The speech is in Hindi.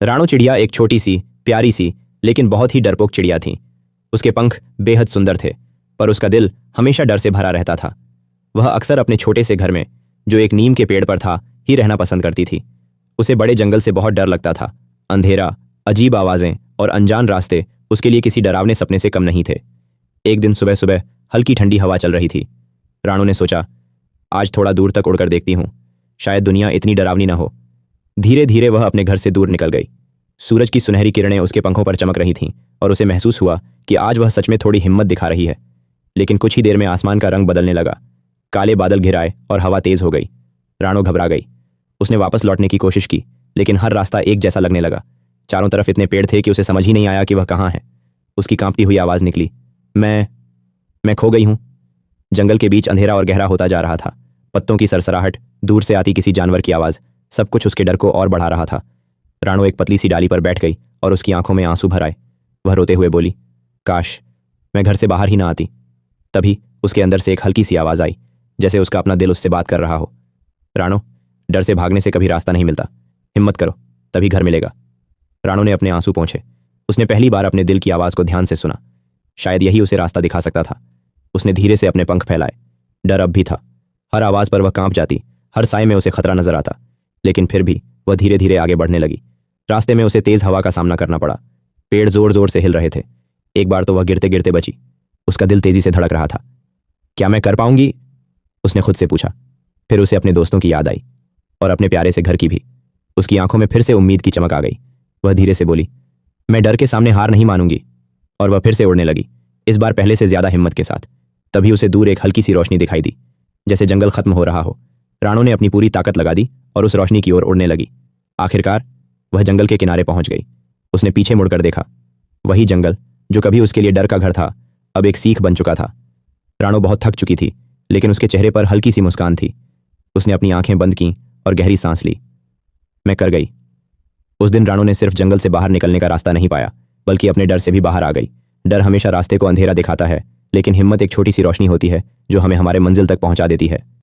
राणो चिड़िया एक छोटी सी, प्यारी सी, लेकिन बहुत ही डरपोक चिड़िया थी। उसके पंख बेहद सुंदर थे, पर उसका दिल हमेशा डर से भरा रहता था। वह अक्सर अपने छोटे से घर में, जो एक नीम के पेड़ पर था, ही रहना पसंद करती थी। उसे बड़े जंगल से बहुत डर लगता था। अंधेरा, अजीब आवाजें और अनजान रास्ते उसके लिए किसी डरावने सपने से कम नहीं थे। एक दिन सुबह सुबह हल्की ठंडी हवा चल रही थी। राणो ने सोचा, आज थोड़ा दूर तक उड़कर देखती हूँ, शायद दुनिया इतनी डरावनी न हो। धीरे धीरे वह अपने घर से दूर निकल गई। सूरज की सुनहरी किरणें उसके पंखों पर चमक रही थीं और उसे महसूस हुआ कि आज वह सच में थोड़ी हिम्मत दिखा रही है। लेकिन कुछ ही देर में आसमान का रंग बदलने लगा। काले बादल घिर आए और हवा तेज हो गई। राणो घबरा गई। उसने वापस लौटने की कोशिश की, लेकिन हर रास्ता एक जैसा लगने लगा। चारों तरफ इतने पेड़ थे कि उसे समझ ही नहीं आया कि वह कहाँ है। उसकी कांपती हुई आवाज़ निकली, मैं खो गई हूँ। जंगल के बीच अंधेरा और गहरा होता जा रहा था। पत्तों की सरसराहट, दूर से आती किसी जानवर की आवाज़, सब कुछ उसके डर को और बढ़ा रहा था। राणो एक पतली सी डाली पर बैठ गई और उसकी आंखों में आंसू भर आए। वह रोते हुए बोली, काश मैं घर से बाहर ही ना आती। तभी उसके अंदर से एक हल्की सी आवाज़ आई, जैसे उसका अपना दिल उससे बात कर रहा हो। राणो, डर से भागने से कभी रास्ता नहीं मिलता। हिम्मत करो, तभी घर मिलेगा। राणो ने अपने आंसू पोंछे। उसने पहली बार अपने दिल की आवाज़ को ध्यान से सुना। शायद यही उसे रास्ता दिखा सकता था। उसने धीरे से अपने पंख फैलाए। डर अब भी था। हर आवाज़ पर वह कांप जाती, हर साए में उसे खतरा नजर आता। लेकिन फिर भी वह धीरे धीरे आगे बढ़ने लगी। रास्ते में उसे तेज हवा का सामना करना पड़ा। पेड़ जोर जोर से हिल रहे थे। एक बार तो वह गिरते गिरते बची। उसका दिल तेजी से धड़क रहा था। क्या मैं कर पाऊंगी? उसने खुद से पूछा। फिर उसे अपने दोस्तों की याद आई और अपने प्यारे से घर की भी। उसकी आंखों में फिर से उम्मीद की चमक आ गई। वह धीरे से बोली, मैं डर के सामने हार नहीं मानूंगी। और वह फिर से उड़ने लगी, इस बार पहले से ज्यादा हिम्मत के साथ। तभी उसे दूर एक हल्की सी रोशनी दिखाई दी, जैसे जंगल खत्म हो रहा हो। राणो ने अपनी पूरी ताकत लगा दी और उस रोशनी की ओर उड़ने लगी। आखिरकार वह जंगल के किनारे पहुंच गई। उसने पीछे मुड़कर देखा। वही जंगल जो कभी उसके लिए डर का घर था, अब एक सीख बन चुका था। राणो बहुत थक चुकी थी, लेकिन उसके चेहरे पर हल्की सी मुस्कान थी। उसने अपनी आंखें बंद की और गहरी सांस ली। मैं कर गई। उस दिन राणो ने सिर्फ जंगल से बाहर निकलने का रास्ता नहीं पाया, बल्कि अपने डर से भी बाहर आ गई। डर हमेशा रास्ते को अंधेरा दिखाता है, लेकिन हिम्मत एक छोटी सी रोशनी होती है जो हमें हमारे मंजिल तक पहुंचा देती है।